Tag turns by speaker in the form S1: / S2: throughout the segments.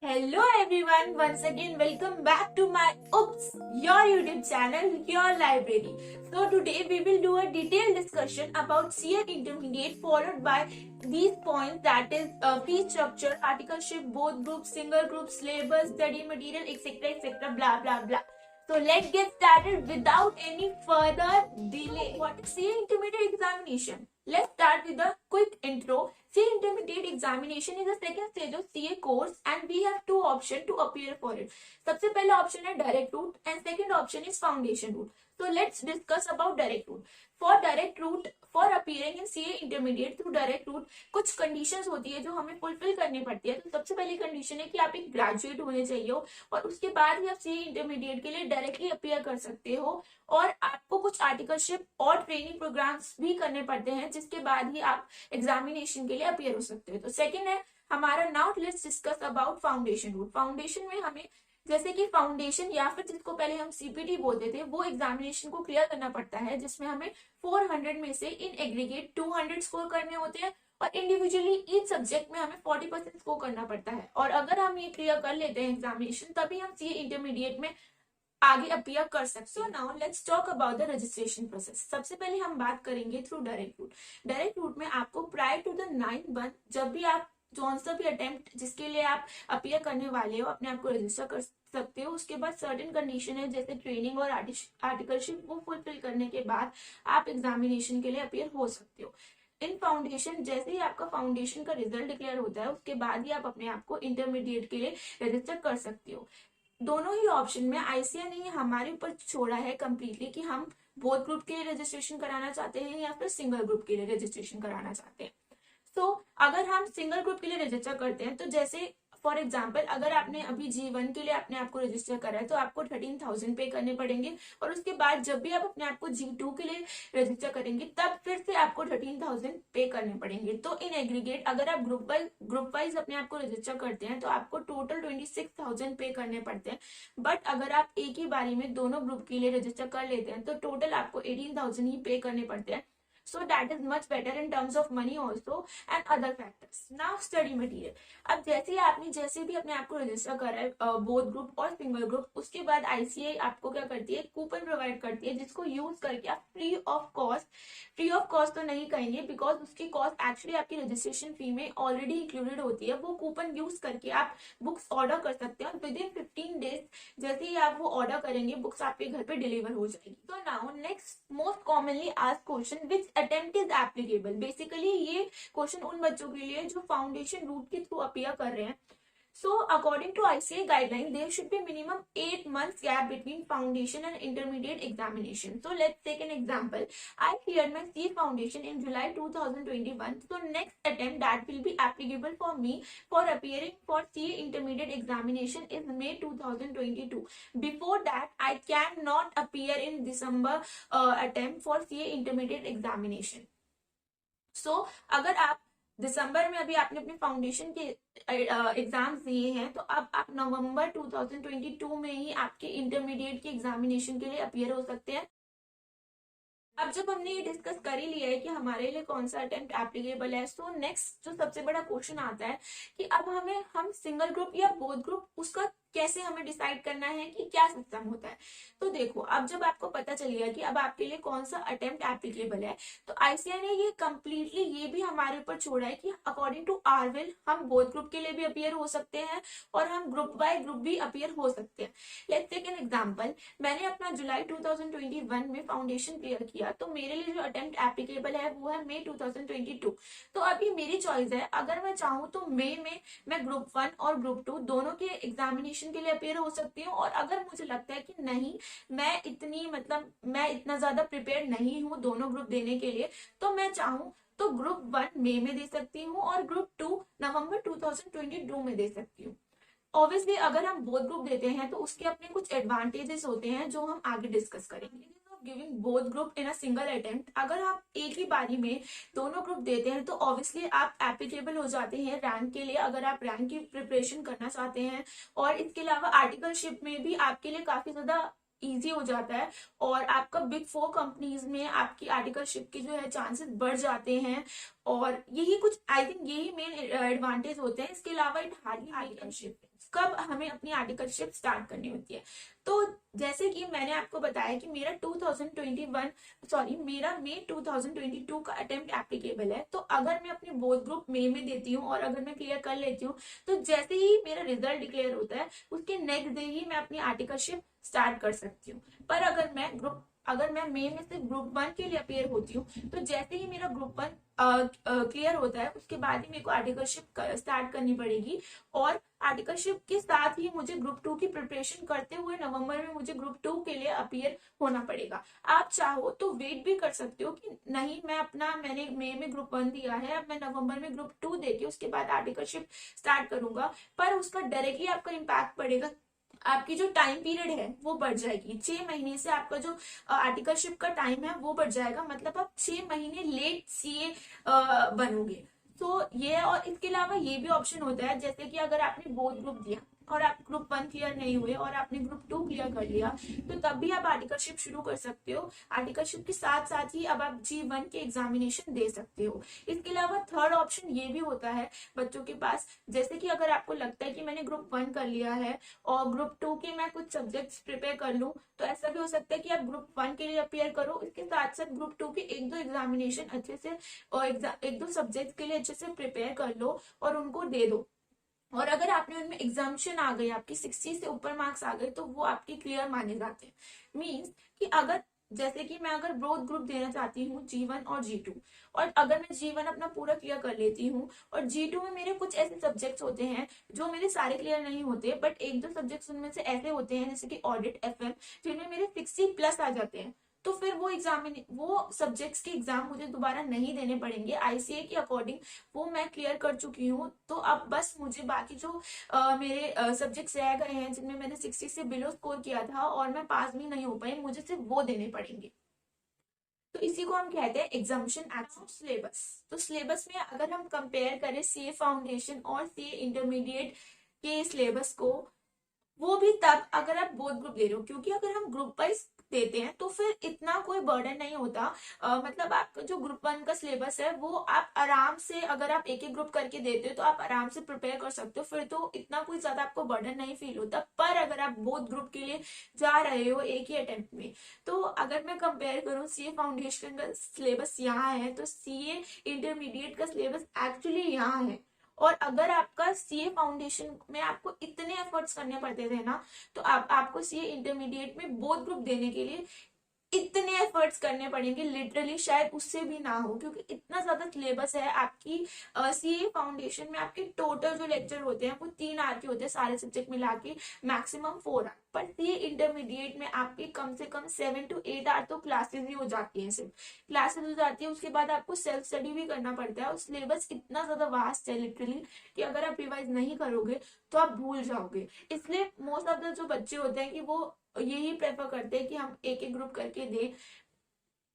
S1: Hello everyone, once again welcome back to my Oops, your YouTube channel, your library. So today we will do a detailed discussion about CA Intermediate followed by these points, that is fee structure, articleship, both groups, single groups, syllabus, study material, etc., blah blah blah. So let's get started without any further delay. What is CA Intermediate examination? Let's start with a quick intro. CA Intermediate examination is the second stage of CA course and we have two options to appear for it. सबसे पहला option है direct route and second option is foundation route. So let's discuss about direct route. For direct route, for appearing in CA Intermediate through direct route, कुछ conditions होती है जो हमें fulfill करनी पड़ती है. तो सबसे पहली condition है कि आप एक graduate होने चाहिए हो और उसके बाद ही आप CA Intermediate के लिए directly appear कर सकते हो और आपको कुछ आर्टिकलशिप और ट्रेनिंग प्रोग्राम्स भी करने पड़ते हैं जिसके बाद ही आप एग्जामिनेशन के लिए अपियर हो सकते हो. तो सेकंड है हमारा. Now let's discuss about foundation route. Foundation में हमें जैसे कि फाउंडेशन या फिर जिसको पहले हम सीपीटी बोलते थे वो एग्जामिनेशन को क्लियर करना पड़ता है जिसमें हमें 400 में से इन एग्रीगेट 200 स्कोर करने होते हैं और इंडिविजुअली ईच सब्जेक्ट में हमें 40% स्कोर करना पड़ता है. और अगर हम ये क्लियर कर लेते हैं एग्जामिनेशन तभी हम सीए इंटरमीडिएट में आगे अपीयर कर सकते. So now let's talk about the registration process. सबसे पहले हम बात करेंगे through direct route. Direct route में आपको prior to the 9th month जब भी आप जोन सा भी अटेम्प्ट जिसके लिए आप अपीयर करने वाले हो अपने आप को रजिस्टर कर सकते हो. उसके बाद सर्टेन कंडीशन है जैसे ट्रेनिंग और आर्टिकलशिप वो फुलफिल करने के बाद आप एग्जामिनेशन के लिए अपीयर हो सकते हो. इन फाउंडेशन जैसे ही आपका फाउंडेशन का रिजल्ट डिक्लेयर होता है उसके बाद ही आप अपने आप को इंटरमीडिएट के लिए रजिस्टर कर सकते हो. दोनों ही ऑप्शन में आईसीए ने हमारे ऊपर छोड़ा है कंप्लीटली कि हम बोथ ग्रुप के लिए रजिस्ट्रेशन कराना चाहते हैं या फिर सिंगल ग्रुप के लिए रजिस्ट्रेशन कराना चाहते हैं. सो अगर हम सिंगल ग्रुप के लिए रजिस्टर करते हैं तो जैसे फॉर एग्जाम्पल अगर आपने अभी G1 के लिए अपने आप को रजिस्टर करा है तो आपको 13,000 पे करने पड़ेंगे और उसके बाद जब भी आप अपने आप को G2 के लिए रजिस्टर करेंगे तब फिर से आपको 13,000 पे करने पड़ेंगे. तो इन एग्रीगेट अगर आप ग्रुप वाइज अपने आप को रजिस्टर करते हैं तो आपको टोटल 26,000 पे करने पड़ते हैं. बट अगर आप एक ही बारी में दोनों ग्रुप के लिए रजिस्टर कर लेते हैं तो टोटल आपको 18,000 ही पे करने पड़ते हैं. So that is much better in terms of money also and other factors. Now study material. अब जैसे भी अपने आप को रजिस्टर करा है बोथ ग्रुप और सिंगल ग्रुप उसके बाद आईसीआई आपको क्या करती है कूपन प्रोवाइड करती है जिसको यूज करके आप फ्री ऑफ कॉस्ट तो नहीं कहेंगे बिकॉज उसकी कॉस्ट एक्चुअली आपकी रजिस्ट्रेशन फी में ऑलरेडी इंक्लूडेड होती है. वो कूपन यूज करके आप बुक्स ऑर्डर कर सकते हैं और विद इन 15 डेज जैसे ही आप वो ऑर्डर करेंगे बुक्स आपके घर पे डिलीवर हो जाएगी. तो now next most commonly asked question which attempt is applicable. Basically ये क्वेश्चन उन बच्चों के लिए जो फाउंडेशन रूट के थ्रू अपीयर कर रहे हैं. So, according to ICA guideline, there should be minimum 8 months gap between foundation and intermediate examination. So, let's take an example. I cleared my CA foundation in July 2021. So, next attempt that will be applicable for me for appearing for CA intermediate examination is May 2022. Before that, I cannot appear in December attempt for CA intermediate examination. So, अगर आप दिसंबर में अभी आपने अपने foundation के exams दिए हैं तो अब आप नवंबर 2022 में ही आपके इंटरमीडिएट के एग्जामिनेशन के लिए अपीयर हो सकते हैं. अब जब हमने ये डिस्कस कर ही लिया है कि हमारे लिए कौन सा अटेम्प्ट एप्लीकेबल है सो नेक्स्ट जो सबसे बड़ा क्वेश्चन आता है कि अब हम सिंगल ग्रुप या बोथ ग्रुप उसका कैसे हमें डिसाइड करना है कि क्या सिस्टम होता है. तो देखो अब जब आपको पता चल गया कि अब आपके लिए कौन सा अटेम्प्ट एप्लीकेबल है तो आईसीआई ने ये कंप्लीटली ये भी हमारे ऊपर छोड़ा है कि अकॉर्डिंग टू आर विल हम बोथ ग्रुप के लिए भी अपीयर हो सकते हैं और हम ग्रुप बाय ग्रुप भी अपीयर हो सकते हैं. Let's take an example. मैंने अपना जुलाई 2021 में फाउंडेशन क्लियर किया तो मेरे लिए जो अटेम्प्ट एप्लीकेबल है वो है मई 2022. तो अभी मेरी चॉइस है अगर मैं चाहूँ तो मई में मैं ग्रुप 1 और ग्रुप 2 दोनों के एग्जामिनेशन के लिए अपीयर हो सकती हूँ. और अगर मुझे लगता है कि नहीं मैं इतना ज्यादा प्रिपेयर नहीं हूँ दोनों ग्रुप देने के लिए तो मैं चाहूँ तो ग्रुप 1 मई में दे सकती हूँ और ग्रुप 2 नवंबर 2022 में दे सकती हूँ. ऑब्वियसली अगर हम बोथ ग्रुप देते हैं तो उसके अपने कुछ एडवांटेजेस होते हैं जो हम आगे डिस्कस करेंगे. Giving both group in a single attempt अगर आप एक ही बारी में दोनों ग्रुप देते हैं तो ऑब्वियसली आप एप्लीकेबल हो जाते हैं रैंक के लिए अगर आप रैंक की प्रिपरेशन करना चाहते हैं. और इसके अलावा आर्टिकलशिप में भी आपके लिए काफी ज्यादा इजी हो जाता है और आपका बिग 4 कंपनीज में आपकी आर्टिकलशिप के जो है चांसेस बढ़ जाते हैं. और यही कुछ आई थिंक यही मेन एडवांटेज होते हैं। इसके अलावा इट हार्डली आर्टिकलशिप, कब हमें अपनी आर्टिकलशिप स्टार्ट करनी होती है। तो जैसे कि मैंने आपको बताया कि मेरा 2021 सॉरी मेरा मई 2022 का अटेम्प्ट एप्लीकेबल है। तो अगर मैं अपनी बोथ ग्रुप मई में देती हूँ और अगर मैं क्लियर कर लेती हूँ, तो जैसे ही मेरा रिजल्ट डिक्लेयर होता है उसके नेक्स्ट डे ही मैं अपनी आर्टिकलशिप स्टार्ट कर सकती हूँ। पर अगर मैं मई में से ग्रुप 1 के लिए अपेयर होती हूँ, तो जैसे ही मेरा ग्रुप 1 क्लियर होता है उसके बाद ही मेरे को आर्टिकलशिप स्टार्ट करनी पड़ेगी। और आर्टिकलशिप के साथ ही मुझे ग्रुप 2 की प्रिपरेशन करते हुए नवंबर में मुझे ग्रुप 2 के लिए अपियर होना पड़ेगा। आप चाहो तो वेट भी कर सकते हो कि नहीं, मैंने मई में ग्रुप 1 दिया है, अब मैं नवंबर में ग्रुप 2 देके उसके बाद आर्टिकलशिप स्टार्ट करूंगा। पर उसका डायरेक्टली आपका इम्पैक्ट पड़ेगा, आपकी जो टाइम पीरियड है वो बढ़ जाएगी। 6 महीने से आपका जो आर्टिकलशिप का टाइम है वो बढ़ जाएगा, मतलब आप 6 महीने लेट सीए बनोगे। तो ये, और इसके अलावा ये भी ऑप्शन होता है, जैसे कि अगर आपने बोथ ग्रुप दिया और आप ग्रुप 1 क्लियर नहीं हुए और आपने ग्रुप 2 क्लियर कर लिया, तो तब भी आप आर्टिकलशिप शुरू कर सकते हो। आर्टिकलशिप के साथ साथ ही अब आप G1 के एग्जामिनेशन दे सकते हो। इसके अलावा थर्ड ऑप्शन ये भी होता है बच्चों के पास, जैसे कि अगर आपको लगता है कि मैंने ग्रुप 1 कर लिया है और ग्रुप 2 के मैं कुछ सब्जेक्ट्स प्रिपेयर कर लूं, तो ऐसा भी हो सकता है कि आप ग्रुप 1 के लिए अपेयर करो, इसके साथ साथ ग्रुप 2 के एक दो एग्जामिनेशन अच्छे से और एक दो सब्जेक्ट के लिए अच्छे से प्रिपेयर कर लो और उनको दे दो। और अगर आपने उनमें एग्जाम्शन आ गई, आपकी 60 से ऊपर मार्क्स आ गए, तो वो आपके क्लियर माने जाते हैं। मीन्स कि अगर जैसे कि मैं अगर ब्रोथ ग्रुप देना चाहती हूँ G1 और G2, और अगर मैं G1 अपना पूरा क्लियर कर लेती हूँ और G2 में मेरे कुछ ऐसे सब्जेक्ट्स होते हैं जो मेरे सारे क्लियर नहीं होते, बट एक दो सब्जेक्ट्स उनमें से ऐसे होते हैं जैसे कि ऑडिट, FM, जिनमें मेरे 60+ आ जाते हैं, तो फिर वो सब्जेक्ट्स के एग्जाम मुझे दोबारा नहीं देने पड़ेंगे। आईसीए के अकॉर्डिंग वो मैं क्लियर कर चुकी हूँ। तो अब बस मुझे बाकी जो मेरे सब्जेक्ट्स रह गए हैं जिनमें मैंने 60 से बिलो स्कोर किया था और मैं पास भी नहीं हो पाई, मुझे सिर्फ वो देने पड़ेंगे। तो इसी को हम कहते हैं एग्जाम्शन एक्ट सिलेबस। तो सिलेबस में अगर हम कंपेयर करें सीए फाउंडेशन और सीए इंटरमीडिएट के सिलेबस को, वो भी तब अगर आप बोथ ग्रुप दे रहे हो, क्योंकि अगर हम ग्रुप वाइज देते हैं तो फिर इतना कोई बर्डन नहीं होता। मतलब आपका जो ग्रुप 1 का सिलेबस है वो आप आराम से, अगर आप एक एक ग्रुप करके देते हो तो आप आराम से प्रिपेयर कर सकते हो, फिर तो इतना कोई ज्यादा आपको बर्डन नहीं फील होता। पर अगर आप बोथ ग्रुप के लिए जा रहे हो एक ही अटेम्प्ट में, तो अगर मैं कंपेयर करूँ सीए फाउंडेशन का सिलेबस यहाँ है तो सीए इंटरमीडिएट का सिलेबस एक्चुअली यहाँ है। और अगर आपका सीए फाउंडेशन में आपको इतने एफर्ट्स करने पड़ते थे ना, तो आपको सीए इंटरमीडिएट में बोथ ग्रुप देने के लिए इतने एफर्ट्स करने पड़ेंगे लिटरली, शायद उससे भी ना हो, क्योंकि इतना ज्यादा सिलेबस है। आपकी सीए फाउंडेशन में आपके टोटल जो लेक्चर होते हैं वो 3 आवर के होते हैं, सारे सब्जेक्ट मिला के मैक्सिमम 4 आवर। पर सीए इंटरमीडिएट में आपकी कम से कम 7 to 8 आवर तो क्लासेस ही हो जाती है, सिर्फ क्लासेस हो जाती है। उसके बाद आपको सेल्फ स्टडी भी करना पड़ता है और सिलेबस इतना ज्यादा वास्ट है लिटरली कि अगर आप रिवाइज नहीं करोगे तो आप भूल जाओगे। इसलिए मोस्ट ऑफ द जो बच्चे होते हैं कि वो यही प्रेफर करते हैं कि हम एक एक ग्रुप करके दें।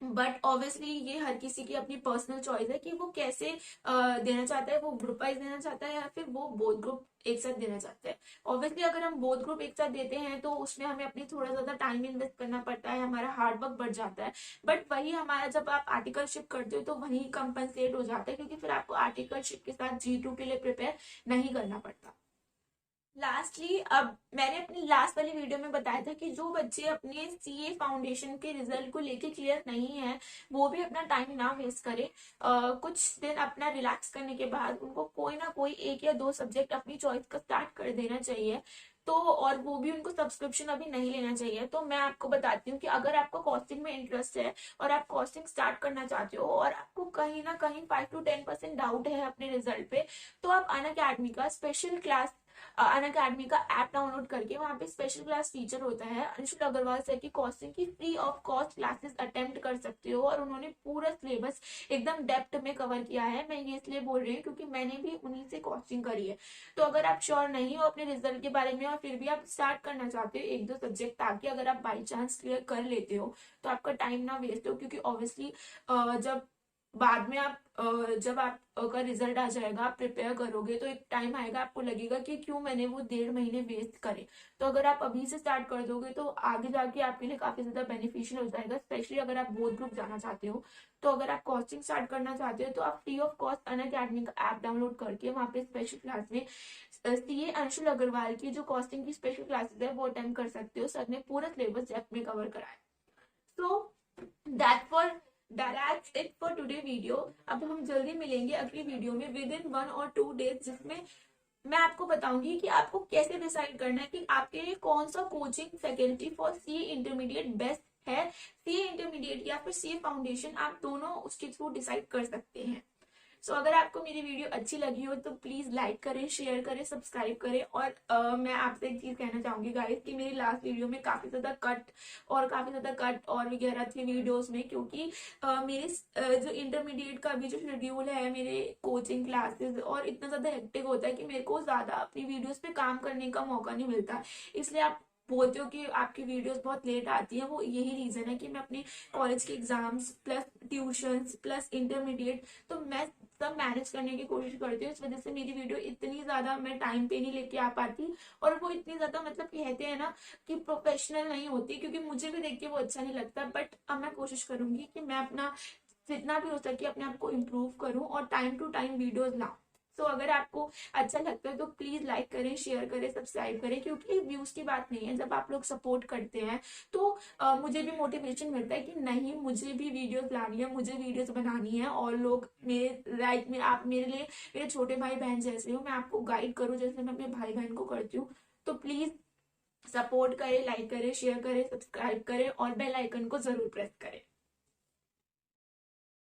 S1: बट ऑब्वियसली ये हर किसी की अपनी पर्सनल चॉइस है कि वो कैसे देना चाहता है, वो ग्रुप वाइज देना चाहता है या फिर वो बोथ ग्रुप एक साथ देना चाहता है। ऑब्वियसली अगर हम बोथ ग्रुप एक साथ देते हैं तो उसमें हमें अपनी थोड़ा ज्यादा टाइम इन्वेस्ट करना पड़ता है, हमारा हार्ड वर्क बढ़ जाता है। बट वही हमारा जब आप आर्टिकलशिप करते हो तो वही कंपनसेट हो जाता है, क्योंकि फिर आपको आर्टिकलशिप के साथ G2 के लिए प्रिपेयर नहीं करना पड़ता। लास्टली, अब मैंने अपनी लास्ट वाली वीडियो में बताया था कि जो बच्चे अपने सीए फाउंडेशन के रिजल्ट को लेके क्लियर नहीं है वो भी अपना टाइम ना वेस्ट करें। कुछ दिन अपना रिलैक्स करने के बाद उनको कोई ना कोई एक या दो सब्जेक्ट अपनी चॉइस का स्टार्ट कर देना चाहिए। तो और वो भी उनको सब्सक्रिप्शन अभी नहीं लेना चाहिए। तो मैं आपको बताती हूँ कि अगर आपको कॉस्टिंग में इंटरेस्ट है और आप कॉस्टिंग स्टार्ट करना चाहते हो और आपको कहीं ना कहीं 5 to 10% डाउट है अपने रिजल्ट पे, तो आप अनअकैडमी का स्पेशल क्लास, अनअकैडमी का ऐप डाउनलोड करके वहाँ पे स्पेशल क्लास टीचर होता है अंशुल अग्रवाल सर की कॉस्टिंग की free of cost classes attempt कर सकते हो। और उन्होंने पूरा सिलेबस एकदम डेप्थ में कवर किया है। मैं ये इसलिए बोल रही हूँ क्योंकि मैंने भी उन्हीं से कॉस्टिंग करी है। तो अगर आप श्योर नहीं हो अपने रिजल्ट के बारे में और फिर भी आप स्टार्ट करना चाहते हो एक दो सब्जेक्ट, ताकि अगर आप बाई चांस क्लियर कर लेते हो तो आपका टाइम ना वेस्ट हो, क्योंकि ऑब्वियसली जब बाद में आप जब आपका रिजल्ट आ जाएगा, आप प्रिपेयर करोगे, तो एक टाइम आएगा आपको लगेगा कि क्यों मैंने वो 1.5 महीने वेस्ट करे। तो अगर आप अभी से स्टार्ट कर दोगे तो आगे जाके आपके लिए काफी ज्यादा बेनिफिशियल हो जाएगा, स्पेशली अगर आप बोथ ग्रुप जाना चाहते हो। तो अगर आप कॉस्टिंग स्टार्ट करना चाहते हो तो आप फ्री ऑफ कॉस्ट अनअकैडमी का ऐप डाउनलोड करके वहाँ पे स्पेशल क्लास में सीए अंशुल अग्रवाल की जो कॉस्टिंग की स्पेशल क्लासेस है वो अटेंड कर सकते हो। सर ने पूरा सिलेबस डेप्थ में कवर कराया। So that for that's it for today video. अब हम जल्दी मिलेंगे अगली वीडियो में विद इन 1 or 2 days, जिसमें मैं आपको बताऊंगी कि आपको कैसे डिसाइड करना है कि आपके लिए कौन सा coaching faculty for C intermediate best है। सी इंटरमीडिएट या फिर सी फाउंडेशन, आप दोनों उसके थ्रू डिसाइड कर सकते हैं। सो अगर आपको मेरी वीडियो अच्छी लगी हो तो प्लीज लाइक करें, शेयर करें, सब्सक्राइब करें। और मैं आपसे एक चीज कहना चाहूंगी गाइस कि मेरी लास्ट वीडियो में काफी ज्यादा कट और वगैरह थी वीडियोस में, क्योंकि मेरे जो इंटरमीडिएट का भी जो शेड्यूल है, मेरे कोचिंग क्लासेस और इतना ज्यादा हेक्टिक होता है कि मेरे को ज्यादा अपनी वीडियोस पे काम करने का मौका नहीं मिलता। इसलिए आप बोलते हो कि आपकी वीडियोस बहुत लेट आती है, वो यही रीजन है कि मैं अपने कॉलेज के exams plus tuitions plus intermediate, तो मैं सब मैनेज करने की कोशिश करती हूँ। इस वजह से मेरी वीडियो इतनी ज्यादा मैं टाइम पे नहीं लेके आ पाती, और वो इतनी ज्यादा मतलब कहते हैं ना कि प्रोफेशनल नहीं होती, क्योंकि मुझे भी देख के वो अच्छा नहीं लगता। बट अब मैं कोशिश करूंगी कि मैं अपना जितना भी हो सके अपने आप को इम्प्रूव करूं और टाइम टू टाइम वीडियोज लाऊं। तो अगर आपको अच्छा लगता है तो प्लीज लाइक करें, शेयर करें, सब्सक्राइब करें, क्योंकि व्यूज की बात नहीं है। जब आप लोग सपोर्ट करते हैं तो मुझे भी मोटिवेशन मिलता है कि नहीं, मुझे भी वीडियोस लानी है, मुझे वीडियोस बनानी है, और लोग मेरे लाइक में, आप मेरे लिए मेरे छोटे भाई बहन जैसे हो, मैं आपको गाइड करूँ जैसे मैं अपने भाई बहन को करती हूँ। तो प्लीज सपोर्ट करें, लाइक करें, शेयर करें, सब्सक्राइब करें और बेल आइकन को जरूर प्रेस करें।